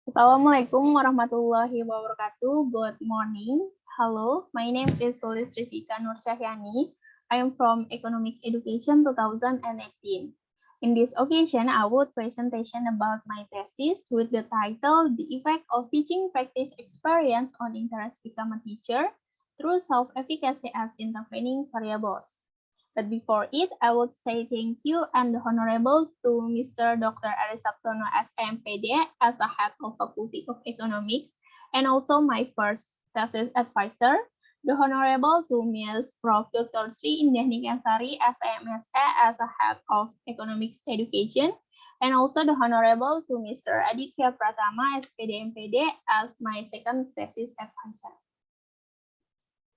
Assalamualaikum warahmatullahi wabarakatuh. Good morning. Hello, my name is Sulis Rizika Nur Cahyani. I am from Economic Education 2018. In this occasion, I would presentation about my thesis with the title The Effect of Teaching Practice Experience on Interest Become a Teacher through Self-Efficacy as Intervening Variables. But before it, I would say thank you and honorable to Mr. Dr. Ari Sabtono SMPD as a head of Faculty of Economics and also my first thesis advisor, the honorable to Ms. Prof. Dr. Sri Indah Ansari SMSE as a head of Economics Education, and also the honorable to Mr. Aditya Pratama SPD MPD as my second thesis advisor.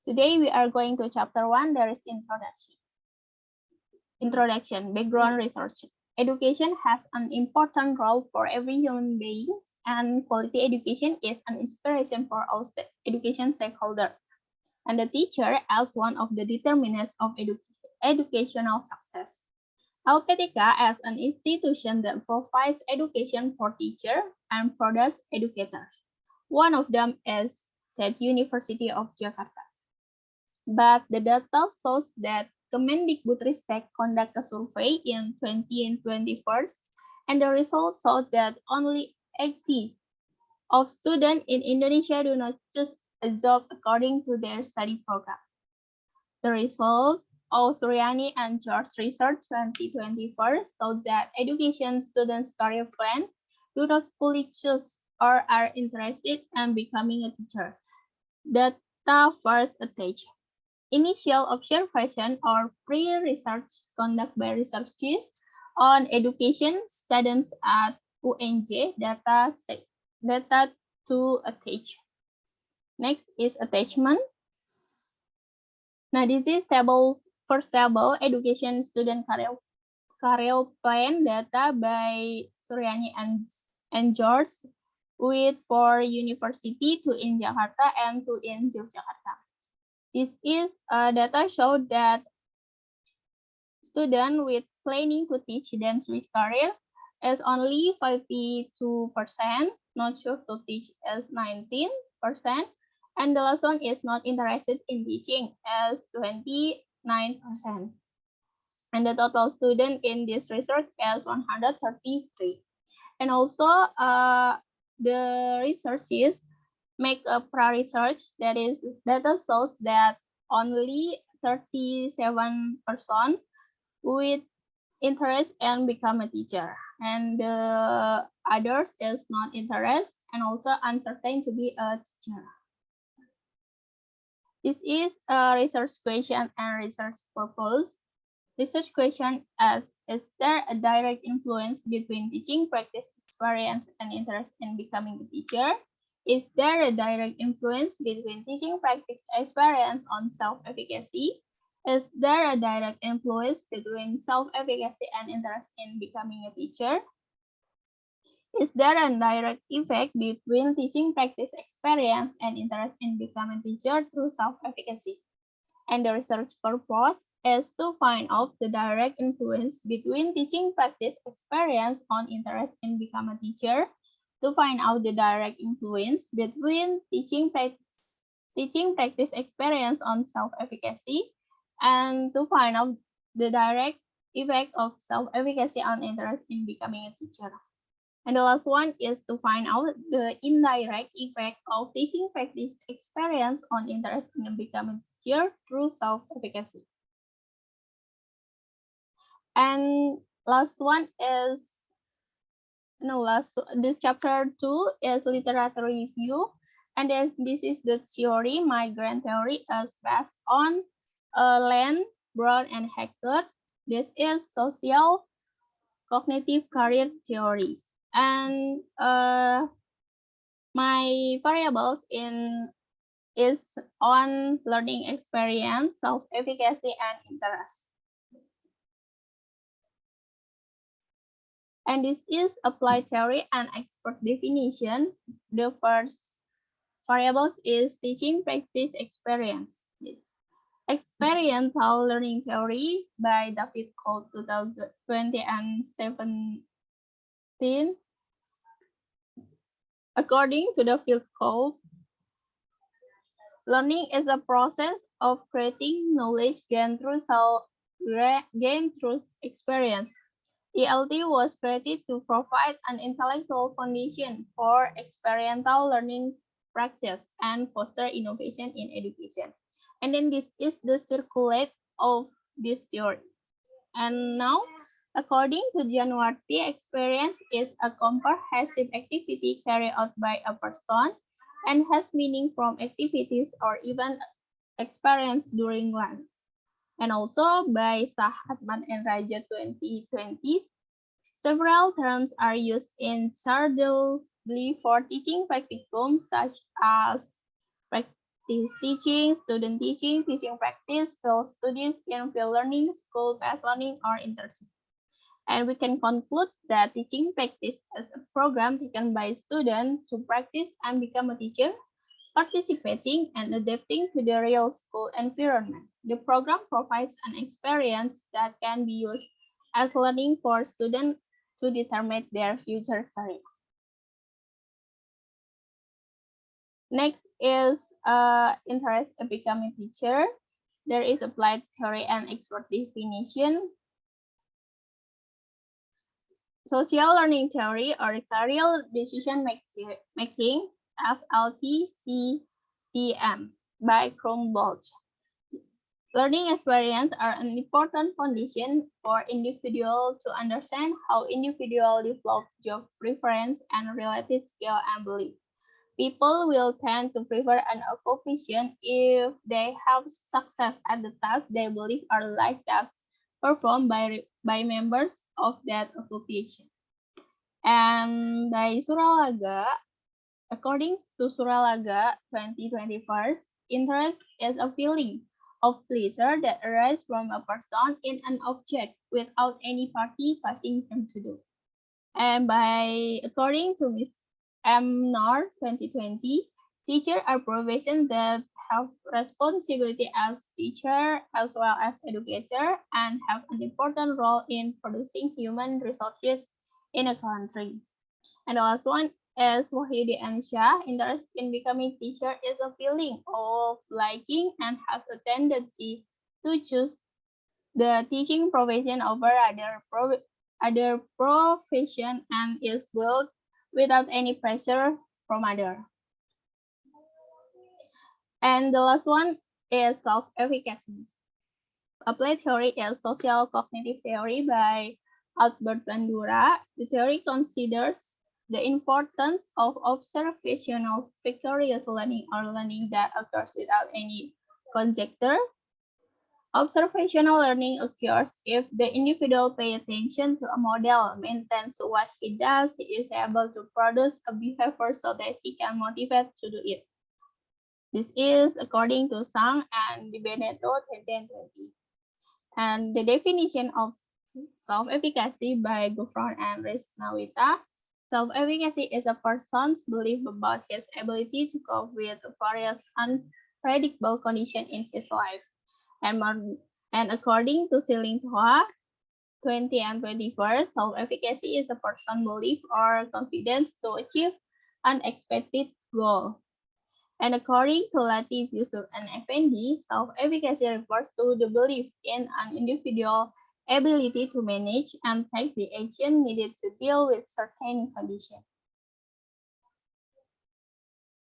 Today we are going to chapter 1, there is introduction. Introduction, background research. Education has an important role for every human being, and quality education is an inspiration for all education stakeholders. And the teacher as one of the determinants of educational success. LPTK as an institution that provides education for teachers and produces educators. One of them is State University of Jakarta. But the data shows that Kemendikbudristek conduct a survey in 2021, and the results showed that only 80 of students in Indonesia do not choose a job according to their study program. The result of Suryani and George Research 2021 showed that education students' career plan do not fully choose or are interested in becoming a teacher. Data first attached. Initial observation or pre-research conducted by researchers on education students at UNJ data 2 attached. Next is attachment. Now this is first table education student career plan data by Suryani and George with 4 university, 2 in Jakarta and 2 in Yogyakarta. This is data show that student with planning to teach dance switch career is only 52%, not sure to teach is 19%, and the last one is not interested in teaching as 29%. And the total student in this research is 133. And also the researchers make a pre-research that is data shows that only 37% with interest and become a teacher, and the others is not interest and also uncertain to be a teacher. This is a research question and research purpose. Research question is there a direct influence between teaching practice experience and interest in becoming a teacher? Is there a direct influence between teaching practice experience on self-efficacy? Is there a direct influence between self-efficacy and interest in becoming a teacher? Is there a direct effect between teaching practice experience and interest in becoming a teacher through self-efficacy? And the research purpose is to find out the direct influence between teaching practice experience on interest in becoming a teacher, to find out the direct influence between teaching practice experience on self-efficacy, and to find out the direct effect of self-efficacy on interest in becoming a teacher. And the last one is to find out the indirect effect of teaching practice experience on interest in becoming a teacher through self-efficacy. And this chapter 2 is literature review, and this is the theory. Migrant theory is based on Land, Brown, and Hackett. This is social cognitive career theory, and my variables is on learning experience, self-efficacy, and interest. And this is applied theory and expert definition. The first variables is teaching practice experience. Experiential learning theory by David Cole 2020 and 17. According to the field code, learning is a process of creating knowledge gained through experience. ELT was created to provide an intellectual foundation for experiential learning practice and foster innovation in education. And then this is the circulate of this theory. And now, according to John Warty, experience is a comprehensive activity carried out by a person and has meaning from activities or even experience during learning. And also by Sahatman and Raja 2020, several terms are used interchangeably for teaching practicum, such as practice teaching, student teaching, teaching practice, field studies, in-field learning, school-based learning, or internship. And we can conclude that teaching practice is a program taken by students to practice and become a teacher, participating and adapting to the real school environment. The program provides an experience that can be used as learning for students to determine their future career. Next is interest in becoming a teacher. There is applied theory and expert definition. Social learning theory or career decision making, SLTCDM, by Krombolch. Learning experience are an important condition for individuals to understand how individuals develop job preference and related skill and belief. People will tend to prefer an occupation if they have success at the tasks they believe are like tasks performed by members of that occupation. And by Suralaga, according to Suralaga 2021, interest is a feeling of pleasure that arises from a person in an object without any party causing them to do. And according to Ms. M. Nor 2020, teachers are professions that have responsibility as teacher as well as educator and have an important role in producing human resources in a country. And the last one is Wahyudi Ansha. Interest in becoming teacher is a feeling of liking and has a tendency to choose the teaching profession over other profession and is built without any pressure from other. And the last one is self-efficacy. Applied theory is social cognitive theory by Albert Bandura. The theory considers the importance of observational vicarious learning or learning that occurs without any conjecture. Observational learning occurs if the individual pays attention to a model, maintains what he does, he is able to produce a behavior so that he can motivate to do it. This is according to Sang and Di Benedetto 2020. And the definition of self-efficacy by Gufron and Risnawita. Self-efficacy is a person's belief about his ability to cope with various unpredictable conditions in his life. And according to Siling Toha, 20 and 21, self-efficacy is a person's belief or confidence to achieve an expected goal. And according to Latif Yusuf and Effendi, self-efficacy refers to the belief in an individual ability to manage and take the action needed to deal with certain conditions.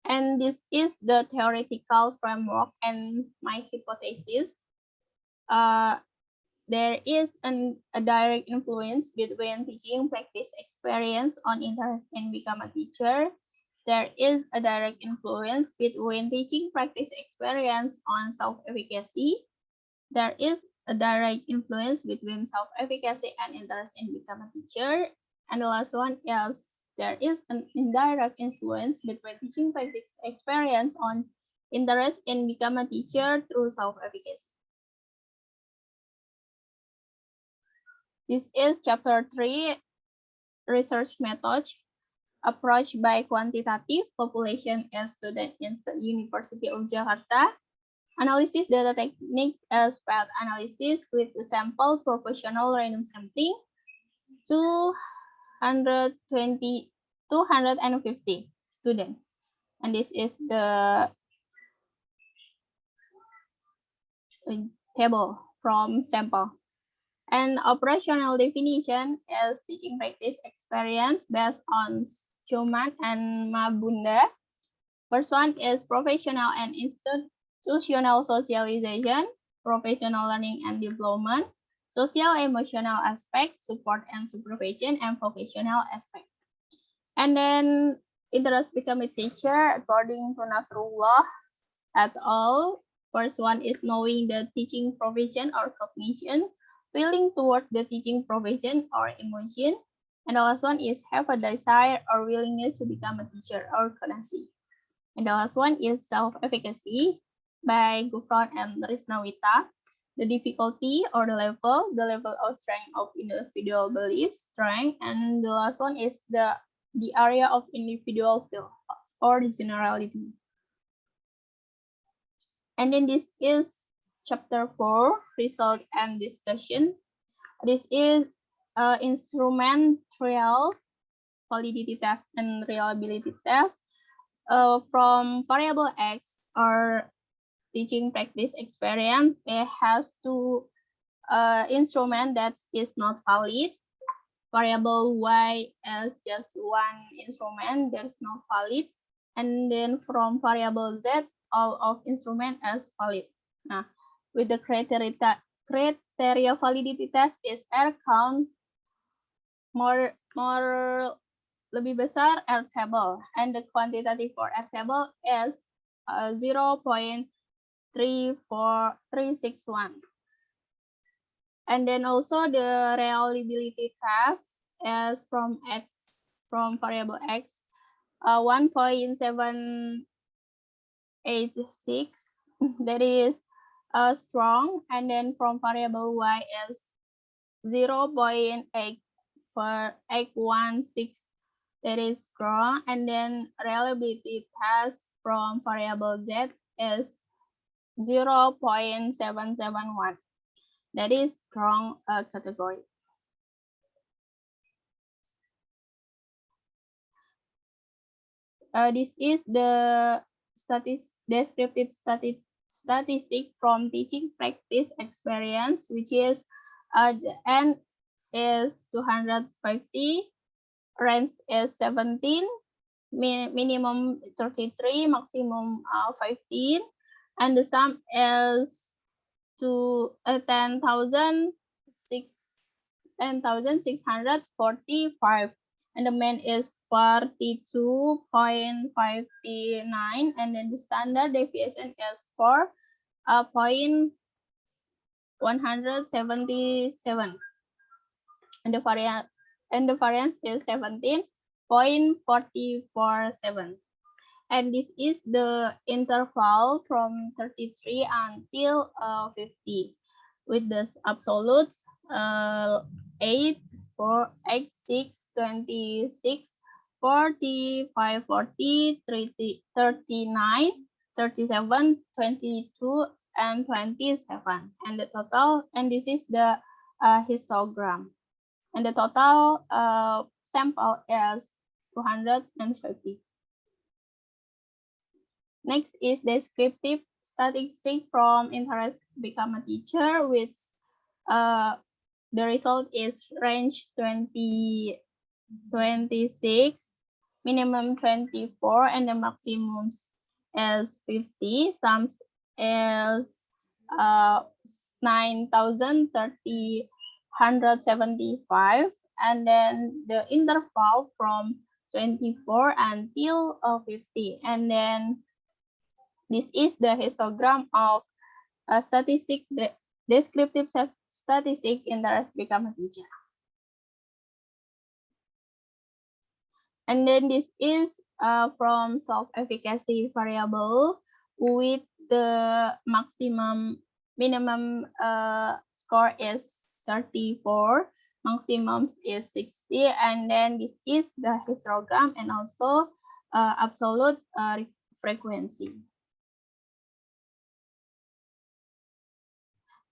And this is the theoretical framework and my hypothesis. There is a direct influence between teaching practice experience on interest in become a teacher. There is a direct influence between teaching practice experience on self-efficacy. There is a direct influence between self-efficacy and interest in become a teacher. And the last one is there is an indirect influence between teaching practice experience on interest in become a teacher through self-efficacy. This is chapter 3, research methods, approach by quantitative population and student in the University of Jakarta. Analysis data technique as path analysis with the sample proportional random sampling, 250 student. And this is the table from sample. An operational definition is teaching practice experience based on Schumann and Mabunda. First one is professional and institutional socialization, professional learning and development, social emotional aspect, support and supervision, and vocational aspect. And then interest become a teacher according to Nasrullah et al. First one is knowing the teaching profession or cognition, feeling toward the teaching profession or emotion. And the last one is have a desire or willingness to become a teacher or Konasi. And the last one is self-efficacy by Gufron and Risnawita. The difficulty or the level of strength of individual belief, strength. And the last one is the area of individual feel or the generality. And then this is chapter 4, result and discussion. This is instrumental validity test and reliability test. From variable X or teaching practice experience, it has two instrument that is not valid. Variable Y is just one instrument that's not valid. And then from variable Z, all of instrument is valid. Nah, with the criteria validity test is R count more lebih besar R table, and the quantitative for R table is 0.34361. And then also the reliability test is from variable X 1.786, that is strong, and then from variable Y is 0.816, that is strong, and then reliability test from variable Z is 0.771, that is strong category. This is the descriptive statistic from teaching practice experience, which is the N is 250, range is 17, minimum 33, maximum 15, and the sum is to 10,645, and the mean is 42.59, and then the standard deviation is 4.177, and the variance is 17.447. And this is the interval from 33 until 50, with the absolutes 8, 4, X, 6, 26, 45, 40, 30, 39, 37, 22, and 27. And the total, and this is the histogram. And the total sample is 250. Next is descriptive statistic from interest become a teacher, which the result is range 26, minimum 24, and the maximum is 50. Sums is 9,375, and then the interval from 24 until 50, and then this is the histogram of a descriptive statistic interest become a teacher. And then this is from self-efficacy variable with the minimum score is 34, maximum is 60, and then this is the histogram and also absolute frequency.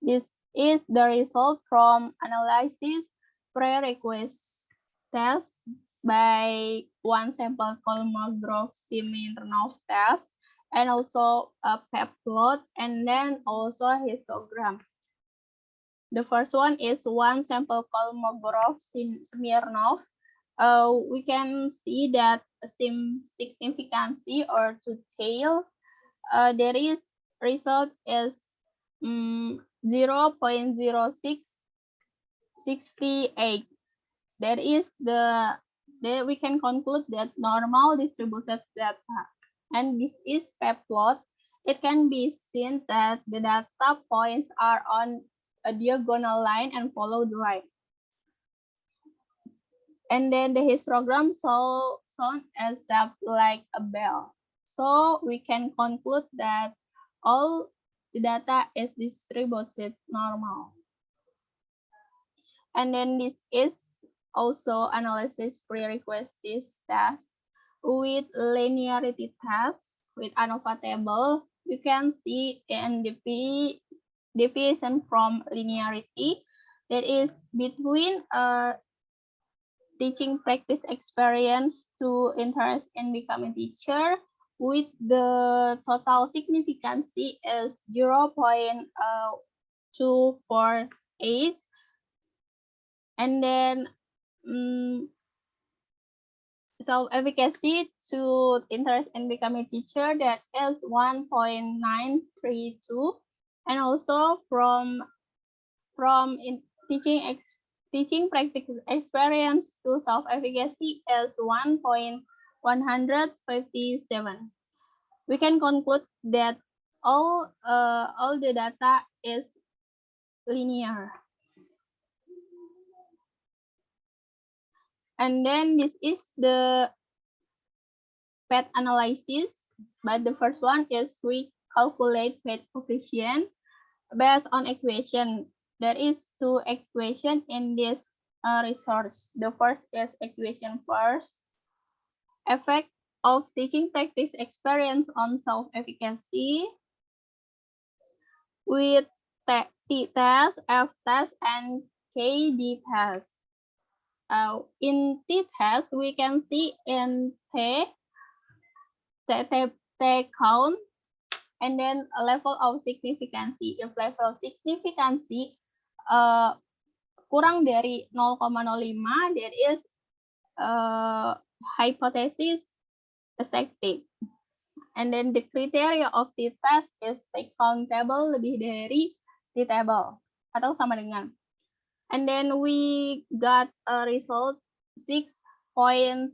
This is the result from analysis prerequisite test by one sample Kolmogorov-Smirnov test, and also a PEP plot, and then also a histogram. The first one is one sample Kolmogorov-Smirnov. We can see that significancy or to tail, there is result is 0.0668. That is we can conclude that normal distributed data. And this is PEP plot. It can be seen that the data points are on a diagonal line and follow the line. And then the histogram shown as shaped like a bell. So we can conclude that all the data is distributed normal. And then this is also analysis prerequisites test with linearity test with ANOVA table. You can see NDP deviation from linearity, that is between teaching practice experience to interest in becoming teacher, with the total significancy is 0.248. And then self-efficacy to interest in becoming teacher, that is 1.932. And also from teaching practice experience to self-efficacy is 1.157. We can conclude that all the data is linear. And then this is the PET analysis, but the first one is we calculate PET coefficient based on equation. There is two equation in this resource. The first is equation first. Effect of teaching practice experience on self-efficacy with t-test, f-test, and KD test. In t-test, we can see in t count, and then a level of significancy. If level of significancy kurang dari 0,05, that is hypothesis effective. And then the criteria of t-test is t-count table lebih dari t-table atau sama dengan. And then we got a result 6.789,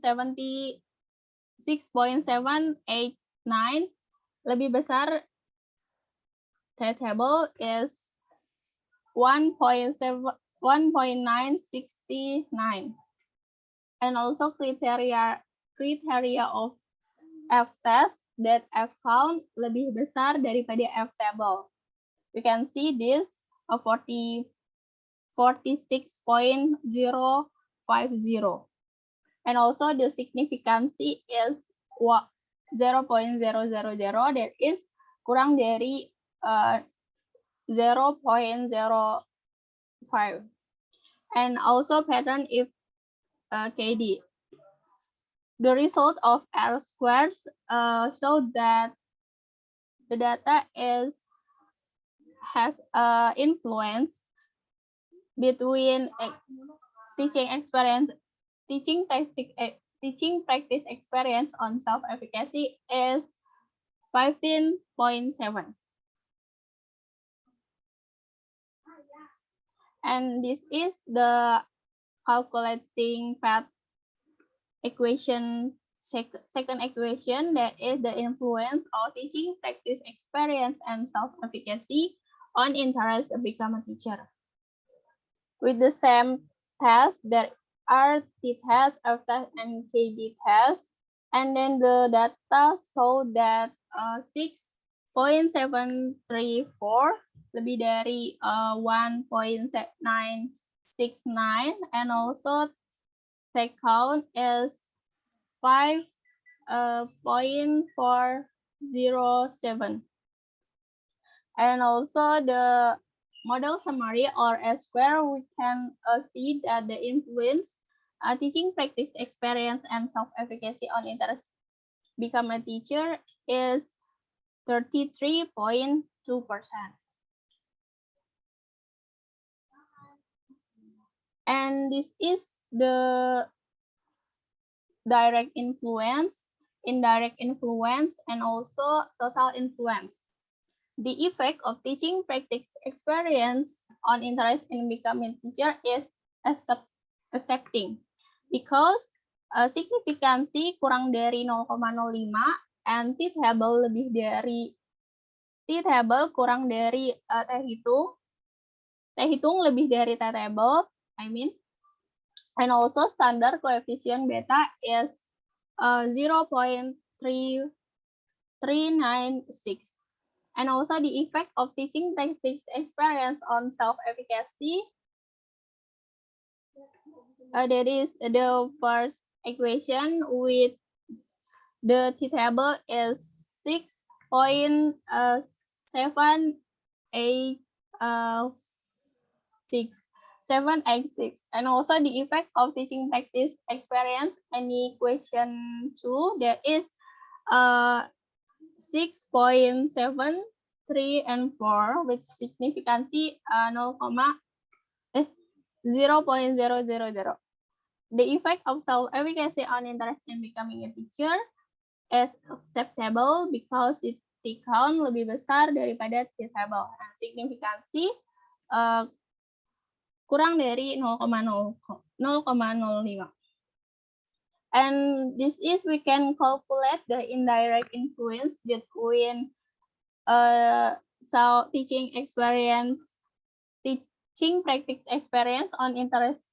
lebih besar t-table is 1.969. And also criteria of f-test, that f-count lebih besar daripada f-table. We can see this 46.050. And also the significancy is 0.000, that is kurang dari 0.05. And also pattern if KD. The result of R squares show that the data has influence between teaching practice experience on self-efficacy is 15.7. And this is the calculating PET equation, second equation, that is the influence of teaching practice experience and self-efficacy on interest to become a teacher. With the same test, there are t-test, f-test, and KD test. And then the data show that 6.734 lebih dari 1.969, and also take count is 5.407. And also the model summary or S-square, we can see that the influence teaching practice experience and self-efficacy on interest become a teacher is 33.2%. And this is the direct influence, indirect influence, and also total influence. The effect of teaching practice experience on interest in becoming teacher is accepting, because signifikansi kurang dari 0,05 and t-table lebih dari t-table kurang dari t-hitung lebih dari t-table, and also standard coefficient beta is 0.396. And also the effect of teaching practice experience on self-efficacy, that is the first equation with the t-table is 6.786. And also the effect of teaching practice experience, any question 2, there is 6.7, 3, and 4 with significancy 0.000. The effect of self-efficacy on interest in becoming a teacher is acceptable because t-count lebih besar daripada t-table. Nah, signifikansi kurang dari 0,05. And this is we can calculate the indirect influence between teaching practice experience on interest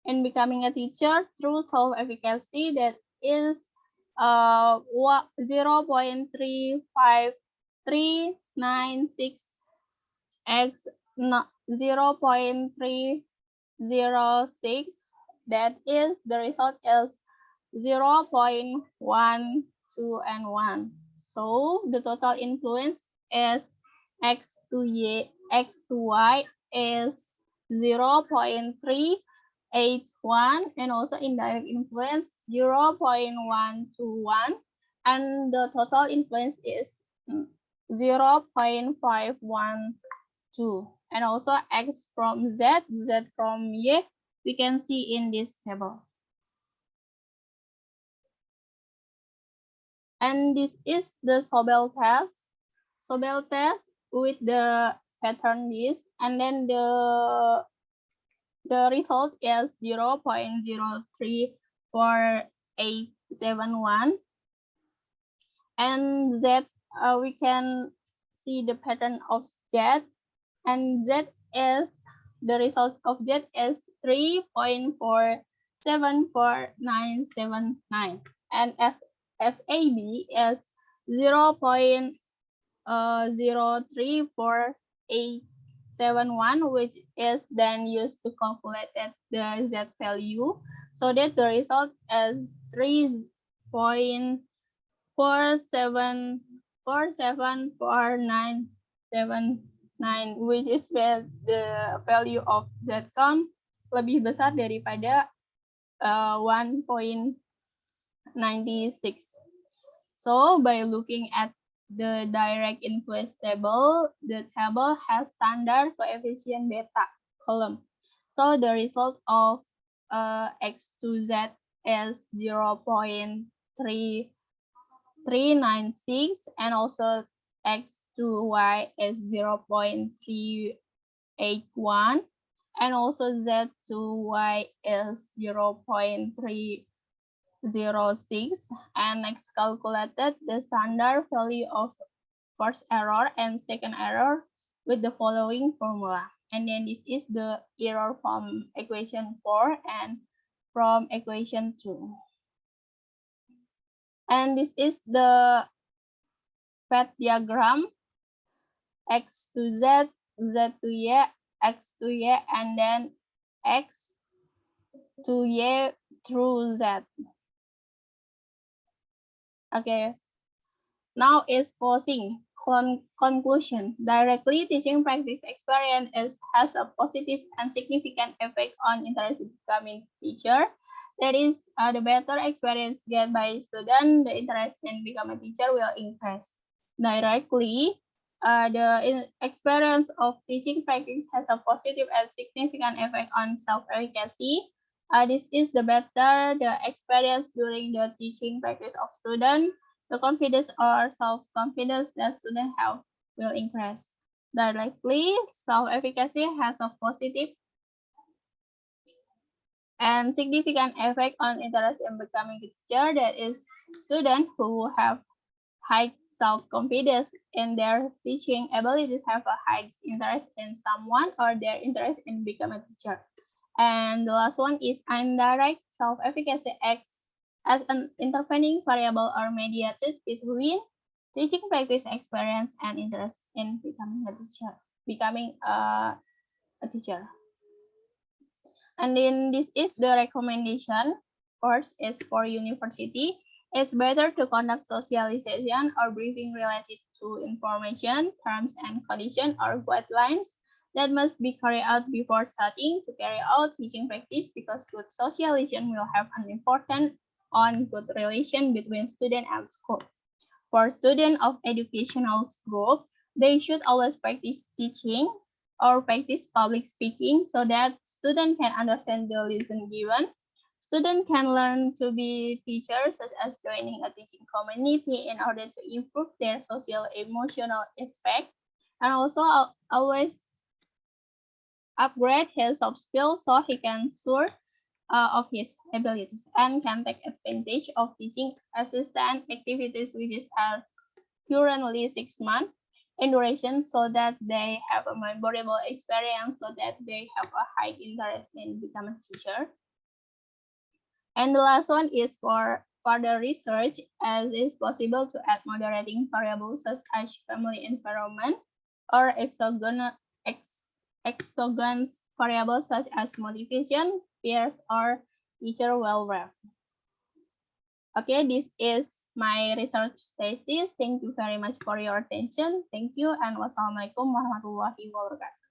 in becoming a teacher through self-efficacy, that is 0.35396 x 0.306. That is the result is 0.12 and 1. So the total influence is x to y is 0.381, and also indirect influence 0.121, and the total influence is 0.512. And also x from z from y, we can see in this table. And this is the Sobel test. Sobel test with the pattern this, and then the result is 0.034871. And Z, we can see the pattern of Z, and Z is the result of Z is 3.474979, and SAB is 0.034871, which is then used to calculate the Z value, so that the result is 3.474979, which is where the value of Z-com lebih besar daripada 1.96. So by looking at the direct influence table, the table has standard coefficient beta column. So the result of x to z is 0.396, and also x to y is 0.381, and also z to y is 0.306, and next calculated the standard value of first error and second error with the following formula. And then this is the error from equation 4 and from equation 2. And this is the path diagram, x to z, z to y, x to y, and then x to y through z. Okay, now is closing. Conclusion. Directly teaching practice experience has a positive and significant effect on interest in becoming teacher. That is, the better experience get by student, the interest in become a teacher will increase. Directly, the experience of teaching practice has a positive and significant effect on self-efficacy. This is the better the experience during the teaching practice of student, the confidence or self-confidence that students have will increase. Directly, self-efficacy has a positive and significant effect on interest in becoming a teacher. That is, students who have high self-confidence in their teaching ability have a high interest in someone or their interest in becoming a teacher. And the last one is indirect self-efficacy acts as an intervening variable or mediated between teaching practice experience and interest in becoming a teacher. Becoming a teacher. And then this is the recommendation. First is for university. It's better to conduct socialization or briefing related to information, terms and conditions or guidelines that must be carried out before starting to carry out teaching practice because good socialization will have an important on good relation between student and school. For students of educational group, they should always practice teaching or practice public speaking so that students can understand the lesson given. Students can learn to be teachers, such as joining a teaching community in order to improve their social emotional aspect, and also always upgrade his soft skills so he can sure of his abilities and can take advantage of teaching assistant activities which are currently 6 months in duration so that they have a memorable experience so that they have a high interest in becoming a teacher. And the last one is for further research as it's possible to add moderating variables such as family environment or exogenous variables such as motivation, peers, or teacher welfare. Okay, this is my research thesis. Thank you very much for your attention. Thank you and wassalamualaikum warahmatullahi wabarakatuh.